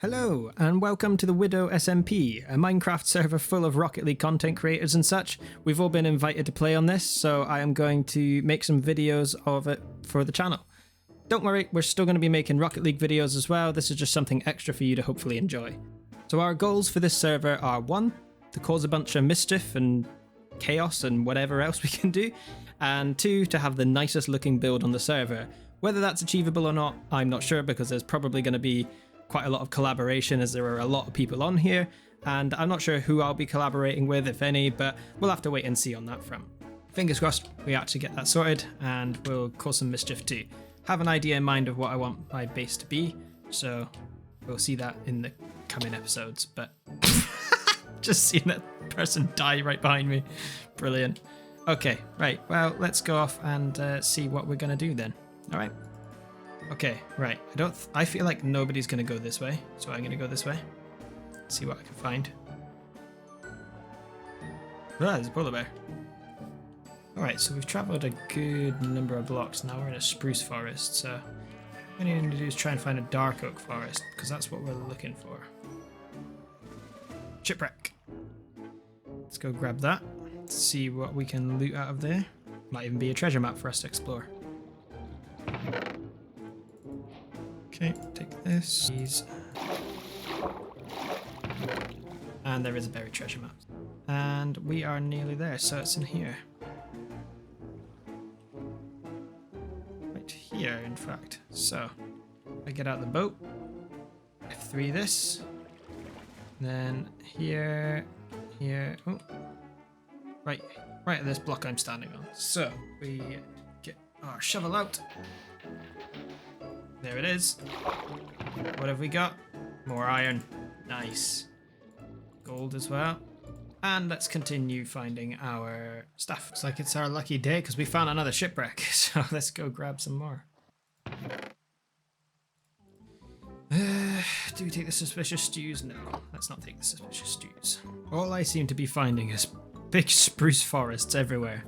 Hello, and welcome to the Widow SMP, a Minecraft server full of Rocket League content creators and such. We've all been invited to play on this, so I am going to make some videos of it for the channel. Don't worry, we're still going to be making Rocket League videos as well. This is just something extra for you to hopefully enjoy. So our goals for this server are 1, to cause a bunch of mischief and chaos and whatever else we can do, and 2, to have the nicest looking build on the server. Whether that's achievable or not, I'm not sure, because there's probably going to be quite a lot of collaboration as there are a lot of people on here, and I'm not sure who I'll be collaborating with, if any, but we'll have to wait and see on that front. Fingers crossed we actually get that sorted, and we'll cause some mischief too. Have an idea in mind of what I want my base to be, so we'll see that in the coming episodes, but just seeing that person die right behind me. Brilliant. Okay, right, well, let's go off and see what we're gonna do then. All right. Okay, right. I feel like nobody's gonna go this way, so I'm gonna go this way. See what I can find. Ah, there's a polar bear. Alright, so we've travelled a good number of blocks. Now we're in a spruce forest, so what we need to do is try and find a dark oak forest, because that's what we're looking for. Shipwreck. Let's go grab that. See what we can loot out of there. Might even be a treasure map for us to explore. Okay, take this. And there is a buried treasure map. And we are nearly there, so it's in here. Right here, in fact. So, I get out the boat. F3 this. Then here, here. Oh. Right at this block I'm standing on. So, we get our shovel out. There it is. What have we got? More iron. Nice. Gold as well. And let's continue finding our stuff. Looks like it's our lucky day because we found another shipwreck. So let's go grab some more. Do we take the suspicious stews? No, let's not take the suspicious stews. All I seem to be finding is big spruce forests everywhere.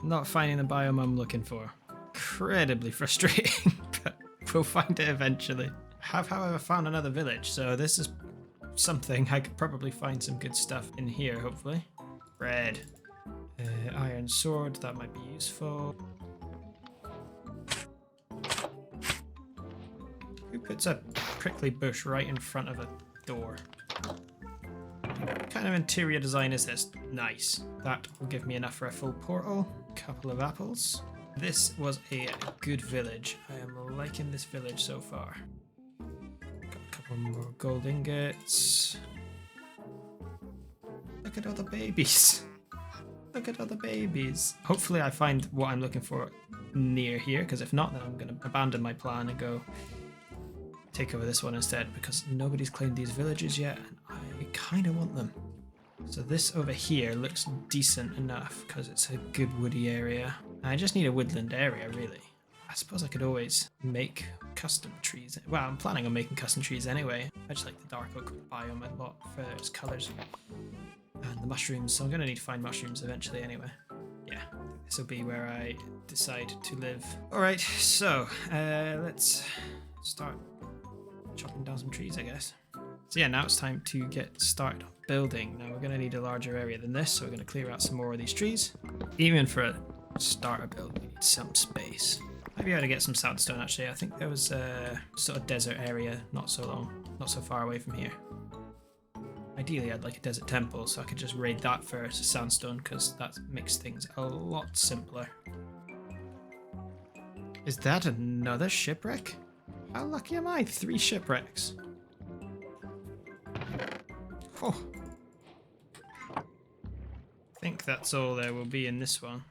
Not finding the biome I'm looking for. Incredibly frustrating, but we'll find it eventually. I have, however, found another village, so this is something. I could probably find some good stuff in here, hopefully. Bread. Iron sword, that might be useful. Who puts a prickly bush right in front of a door? What kind of interior design is this? Nice. That will give me enough for a full portal. Couple of apples. This was a good village. I am liking this village so far. Got a couple more gold ingots. Look at all the babies. Look at all the babies. Hopefully I find what I'm looking for near here, because if not, then I'm going to abandon my plan and go take over this one instead, because nobody's claimed these villages yet, and I kind of want them. So this over here looks decent enough because it's a good woody area. I just need a woodland area, really. I suppose I could always make custom trees. Well, I'm planning on making custom trees anyway. I just like the dark oak biome a lot for its colours. And the mushrooms, so I'm going to need to find mushrooms eventually anyway. Yeah, this will be where I decide to live. Alright, so let's start chopping down some trees, I guess. So yeah, now it's time to get started on building. Now we're going to need a larger area than this, so we're going to clear out some more of these trees. Even for a starter build, we need some space. Might be able to get some sandstone actually. I think there was a sort of desert area not so far away from here. Ideally, I'd like a desert temple, so I could just raid that for sandstone, because that makes things a lot simpler. Is that another shipwreck? How lucky am I? 3 shipwrecks. Oh. I think that's all there will be in this one.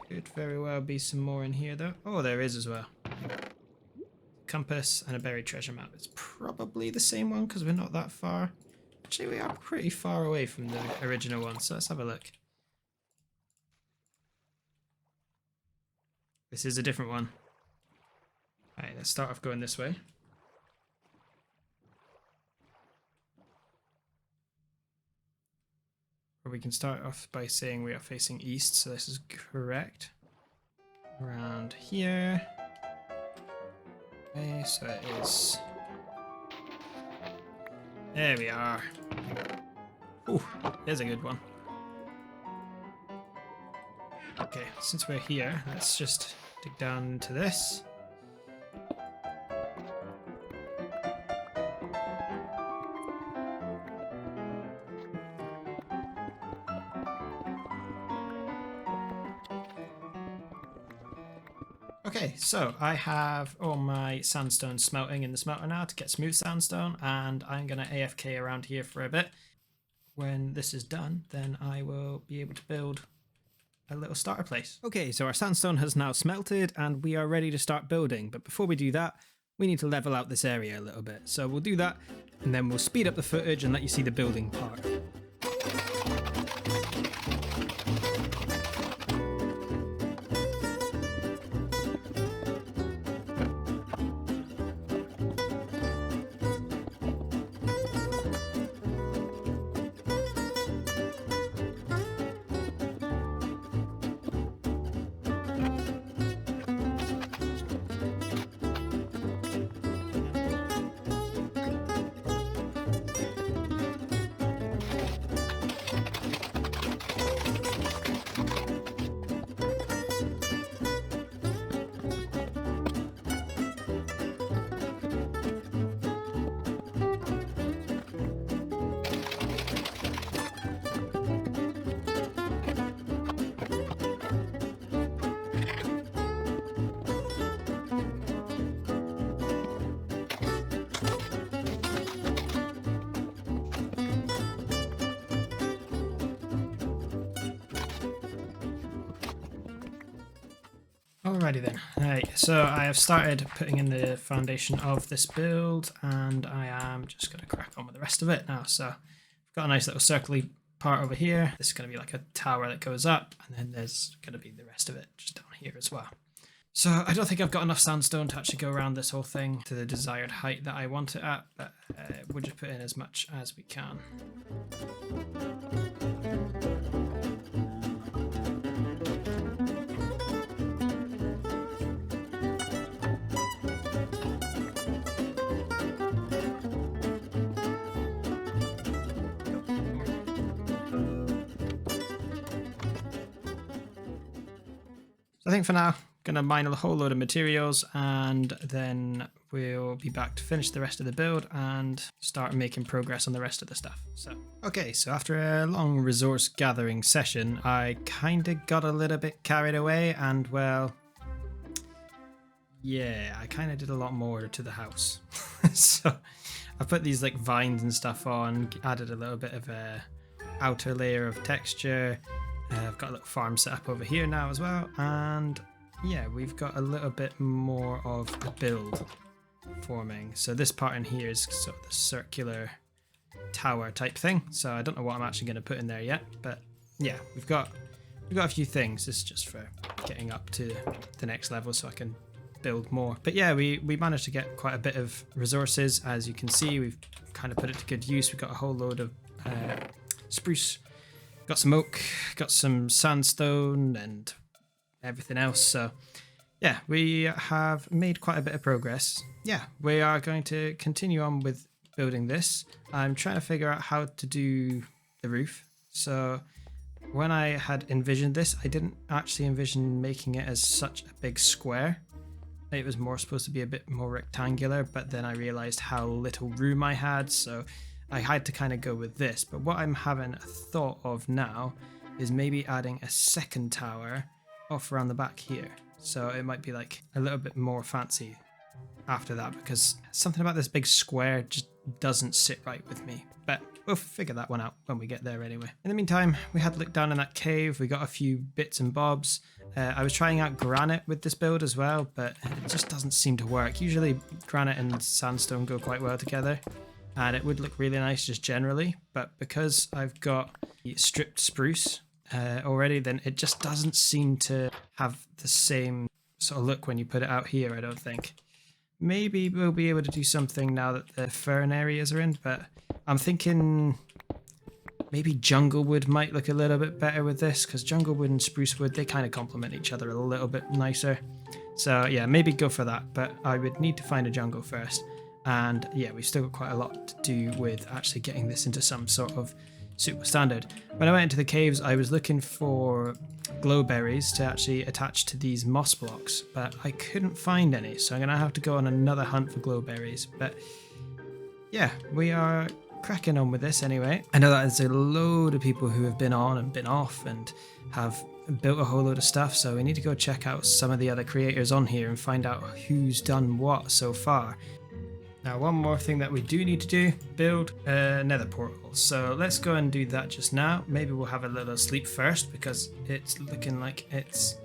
Could very well be some more in here though. Oh, there is as well. Compass and a buried treasure map. It's probably the same one because we're not that far. Actually, we are pretty far away from the original one, so let's have a look. This is a different one. Alright, let's start off going this way. Or we can start off by saying we are facing east, so this is correct. Around here. Okay, so it is There we are. Ooh, there's a good one. Okay, since we're here, let's just dig down into this. Okay, so I have all my sandstone smelting in the smelter now to get smooth sandstone, and I'm going to AFK around here for a bit. When this is done, then I will be able to build a little starter place. Okay, so our sandstone has now smelted and we are ready to start building, but before we do that, we need to level out this area a little bit. So we'll do that, and then we'll speed up the footage and let you see the building part. Alrighty then. Right, so I have started putting in the foundation of this build, and I am just going to crack on with the rest of it now. So I've got a nice little circly part over here. This is going to be like a tower that goes up, and then there's going to be the rest of it just down here as well. So I don't think I've got enough sandstone to actually go around this whole thing to the desired height that I want it at, but we'll just put in as much as we can. I think for now, I'm going to mine a whole load of materials, and then we'll be back to finish the rest of the build and start making progress on the rest of the stuff. So, okay, so after a long resource gathering session, I kind of got a little bit carried away, and well, yeah, I kind of did a lot more to the house. So I put these like vines and stuff on, added a little bit of a outer layer of texture. I've got a little farm set up over here now as well, and yeah, we've got a little bit more of a build forming. So this part in here is sort of the circular tower type thing, so I don't know what I'm actually going to put in there yet, but yeah, we've got a few things. This is just for getting up to the next level so I can build more. But yeah, we managed to get quite a bit of resources. As you can see, we've kind of put it to good use. We've got a whole load of spruce, got some oak, got some sandstone and everything else. So yeah, we have made quite a bit of progress. Yeah, we are going to continue on with building this. I'm trying to figure out how to do the roof. So when I had envisioned this, I didn't actually envision making it as such a big square. It was more supposed to be a bit more rectangular, but then I realized how little room I had, so I had to kind of go with this. But what I'm having a thought of now is maybe adding a second tower off around the back here. So it might be like a little bit more fancy after that, because something about this big square just doesn't sit right with me. But we'll figure that one out when we get there anyway. In the meantime, we had a look down in that cave. We got a few bits and bobs. I was trying out granite with this build as well, but it just doesn't seem to work. Usually granite and sandstone go quite well together, and it would look really nice just generally. But because I've got stripped spruce already, then it just doesn't seem to have the same sort of look when you put it out here, I don't think. Maybe we'll be able to do something now that the fern areas are in, but I'm thinking maybe jungle wood might look a little bit better with this, because jungle wood and spruce wood, they kind of complement each other a little bit nicer. So yeah, maybe go for that, but I would need to find a jungle first. And yeah, we've still got quite a lot to do with actually getting this into some sort of suitable standard. When I went into the caves, I was looking for glowberries to actually attach to these moss blocks, but I couldn't find any, so I'm gonna have to go on another hunt for glowberries. But yeah, we are cracking on with this anyway. I know that there's a load of people who have been on and been off and have built a whole load of stuff, so we need to go check out some of the other creators on here and find out who's done what so far. Now, one more thing that we do need to do, build a Nether Portal. So let's go and do that just now. Maybe we'll have a little sleep first because it's looking like it's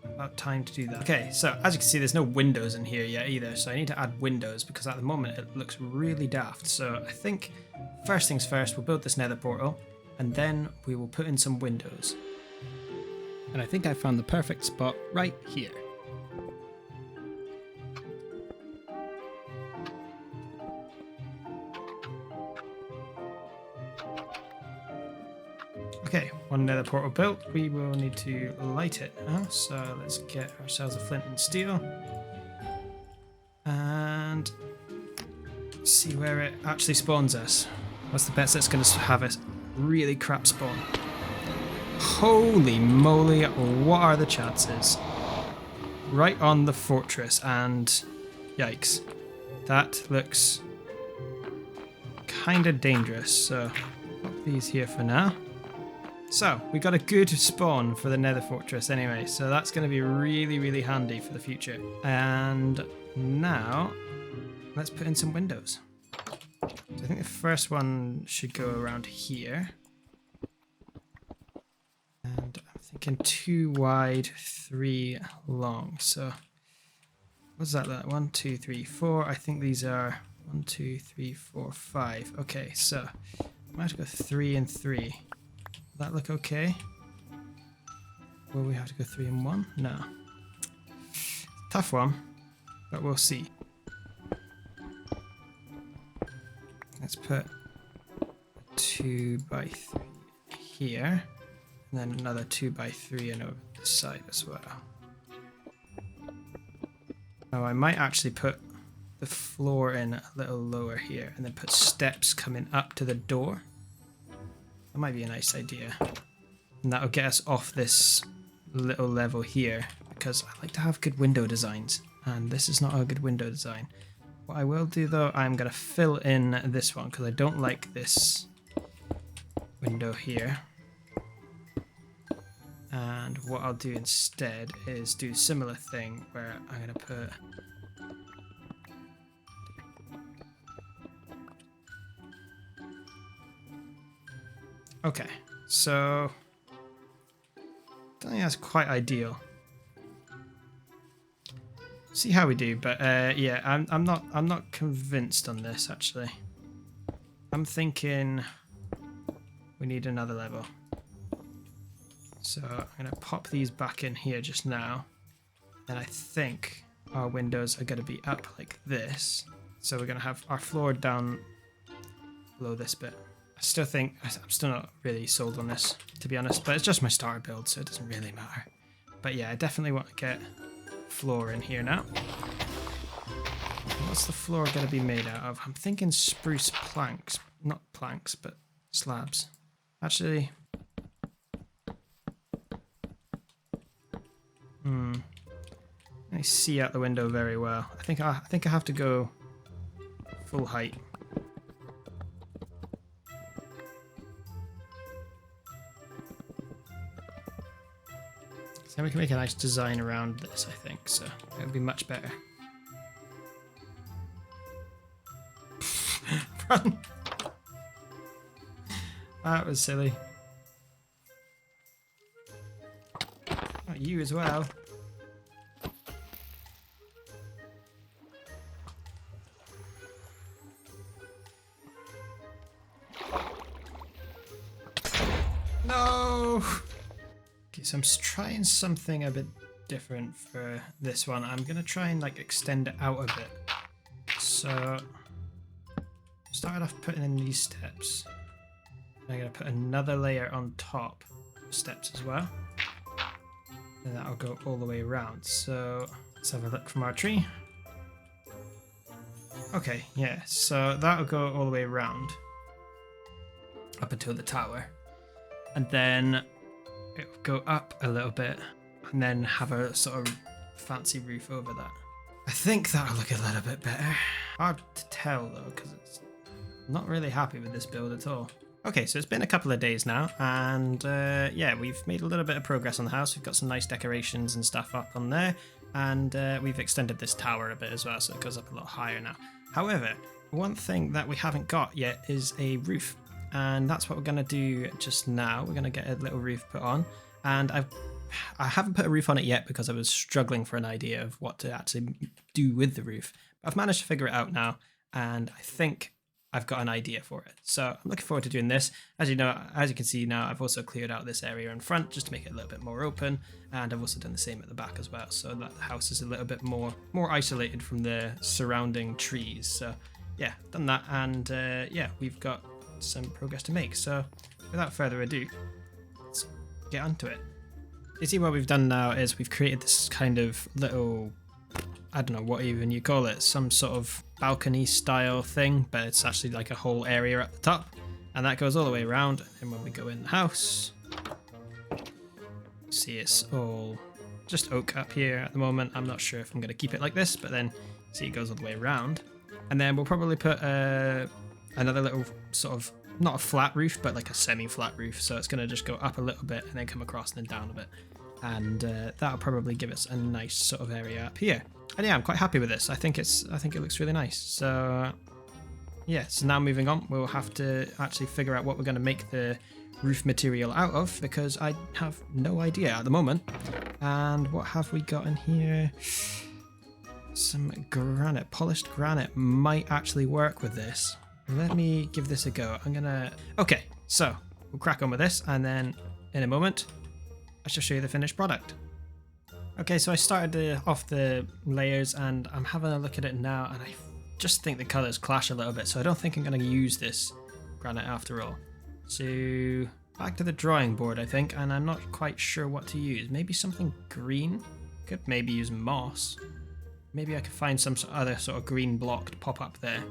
about time to do that. Okay, so as you can see, there's no windows in here yet either. So I need to add windows because at the moment it looks really daft. So I think first things first, we'll build this Nether Portal and then we will put in some windows. And I think I found the perfect spot right here. Okay, one Nether Portal built. We will need to light it now. So let's get ourselves a flint and steel. And see where it actually spawns us. What's the best that's going to have a really crap spawn? Holy moly, what are the chances? Right on the fortress, and yikes. That looks kind of dangerous, so pop these here for now. So, we got a good spawn for the Nether Fortress anyway, so that's going to be really, really handy for the future. And now, let's put in some windows. So I think the first one should go around here. And I'm thinking 2 wide, 3 long. So, what's that like? 1, 2, 3, 4. I think these are 1, 2, 3, 4, 5. Okay, so I might have to go 3 and 3. Will that look okay? Will we have to go 3 and 1? No. Tough one, but we'll see. Let's put 2 by 3 here, and then another 2 by 3 and over this side as well. Now I might actually put the floor in a little lower here, and then put steps coming up to the door. That might be a nice idea. And that'll get us off this little level here, because I like to have good window designs, and this is not a good window design. What I will do though, I'm going to fill in this one, because I don't like this window here. And what I'll do instead is do a similar thing, where I'm going to put... Okay, so I don't think that's quite ideal. See how we do, but yeah, I'm not convinced on this actually. I'm thinking we need another level. So I'm gonna pop these back in here just now, and I think our windows are gonna be up like this. So we're gonna have our floor down below this bit. I'm still not really sold on this, to be honest, but it's just my starter build, so it doesn't really matter. But yeah, I definitely want to get floor in here now. What's the floor going to be made out of? I'm thinking spruce planks, not planks, but slabs. Actually, I see out the window very well. I think I have to go full height. So we can make a nice design around this, I think, so it would be much better. Run! That was silly. Oh, you as well. No! Okay, so I'm trying something a bit different for this one. I'm gonna try and like extend it out a bit. So started off putting in these steps. I'm gonna put another layer on top of steps as well. And that'll go all the way around. So let's have a look from our tree. Okay, yeah, so that'll go all the way around up until the tower, and then it'll go up a little bit and then have a sort of fancy roof over that. I think that'll look a little bit better. Hard to tell though, because I'm not really happy with this build at all. Okay, so it's been a couple of days now, and yeah, we've made a little bit of progress on the house. We've got some nice decorations and stuff up on there, and we've extended this tower a bit as well, so it goes up a lot higher now. However, one thing that we haven't got yet is a roof, and that's what we're going to do just now. We're going to get a little roof put on, and I haven't put a roof on it yet because I was struggling for an idea of what to actually do with the roof. But I've managed to figure it out now, and I think I've got an idea for it. So I'm looking forward to doing this. As you know, as you can see now, I've also cleared out this area in front just to make it a little bit more open, and I've also done the same at the back as well, so that the house is a little bit more isolated from the surrounding trees. So yeah, done that, and yeah, we've got some progress to make. So without further ado, let's get onto it. You see what we've done now is we've created this kind of little, I don't know what even you call it, some sort of balcony style thing, but it's actually like a whole area at the top, and that goes all the way around. And when we go in the house, see it's all just oak up here at the moment. I'm not sure if I'm going to keep it like this, but then see it goes all the way around, and then we'll probably put another little sort of, not a flat roof, but like a semi-flat roof, so it's going to just go up a little bit and then come across and then down a bit, and that'll probably give us a nice sort of area up here. And yeah, I'm quite happy with this. I think it looks really nice. So yeah, so now moving on, we'll have to actually figure out what we're going to make the roof material out of, because I have no idea at the moment. And what have we got in here? Some granite. Polished granite might actually work with this. Let me give this a go. Okay, so we'll crack on with this, and then in a moment I shall show you the finished product. Okay, so I started off the layers, and I'm having a look at it now, and I just think the colours clash a little bit, so I don't think I'm going to use this granite after all. So back to the drawing board, I think, and I'm not quite sure what to use. Maybe something green? Could maybe use moss. Maybe I could find some other sort of green block to pop up there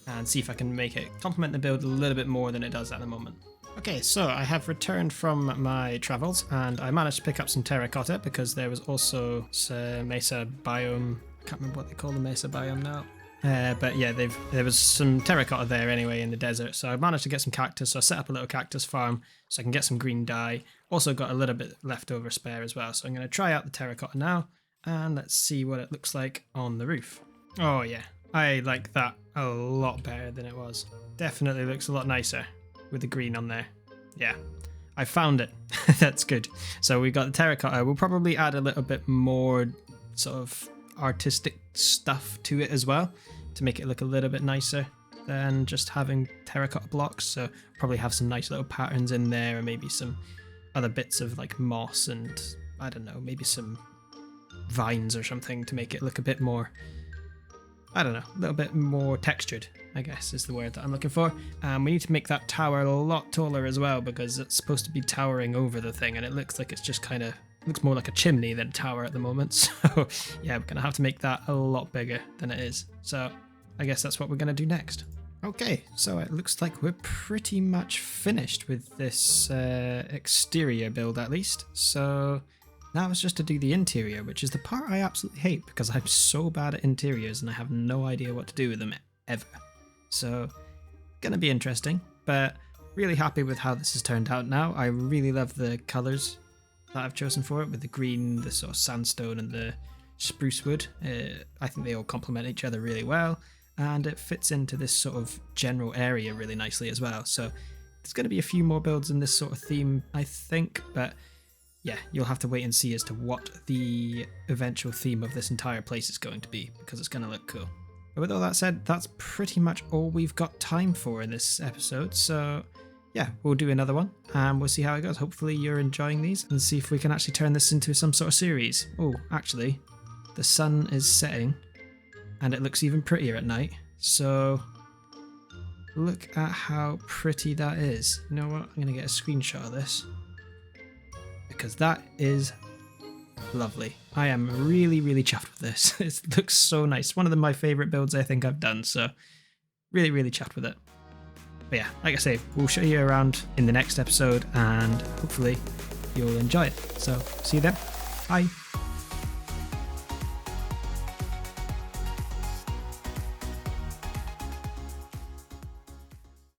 and see if I can make it complement the build a little bit more than it does at the moment. Okay, so I have returned from my travels, and I managed to pick up some terracotta because there was also some mesa biome. I can't remember what they call the mesa biome now. But yeah, there was some terracotta there anyway in the desert, so I managed to get some cactus. So I set up a little cactus farm so I can get some green dye. Also got a little bit left over spare as well, so I'm going to try out the terracotta now, and let's see what it looks like on the roof. Oh yeah, I like that a lot better than it was. Definitely looks a lot nicer with the green on there. Yeah, I found it. That's good. So we got the terracotta. We'll probably add a little bit more sort of artistic stuff to it as well to make it look a little bit nicer than just having terracotta blocks. So probably have some nice little patterns in there, and maybe some other bits of like moss and I don't know, maybe some vines or something to make it look a bit more, I don't know, a little bit more textured, I guess is the word that I'm looking for. And we need to make that tower a lot taller as well, because it's supposed to be towering over the thing, and it looks like it's just kind of, looks more like a chimney than a tower at the moment. So yeah, we're going to have to make that a lot bigger than it is. So I guess that's what we're going to do next. Okay, so it looks like we're pretty much finished with this exterior build at least. So now it's just to do the interior, which is the part I absolutely hate because I'm so bad at interiors and I have no idea what to do with them ever. So, gonna be interesting, but really happy with how this has turned out now. I really love the colours that I've chosen for it, with the green, the sort of sandstone and the spruce wood. I think they all complement each other really well, and it fits into this sort of general area really nicely as well. So there's going to be a few more builds in this sort of theme, I think, but yeah, you'll have to wait and see as to what the eventual theme of this entire place is going to be, because it's going to look cool. But with all that said, that's pretty much all we've got time for in this episode. So yeah, we'll do another one and we'll see how it goes. Hopefully you're enjoying these, and see if we can actually turn this into some sort of series. Oh, actually, the sun is setting and it looks even prettier at night. So look at how pretty that is. You know what? I'm going to get a screenshot of this, because that is Lovely. I am really, really chuffed with this. It looks so nice. One of my favorite builds I think I've done, so really, really chuffed with it. But yeah, like I say, we'll show you around in the next episode and hopefully you'll enjoy it. So see you then. Bye.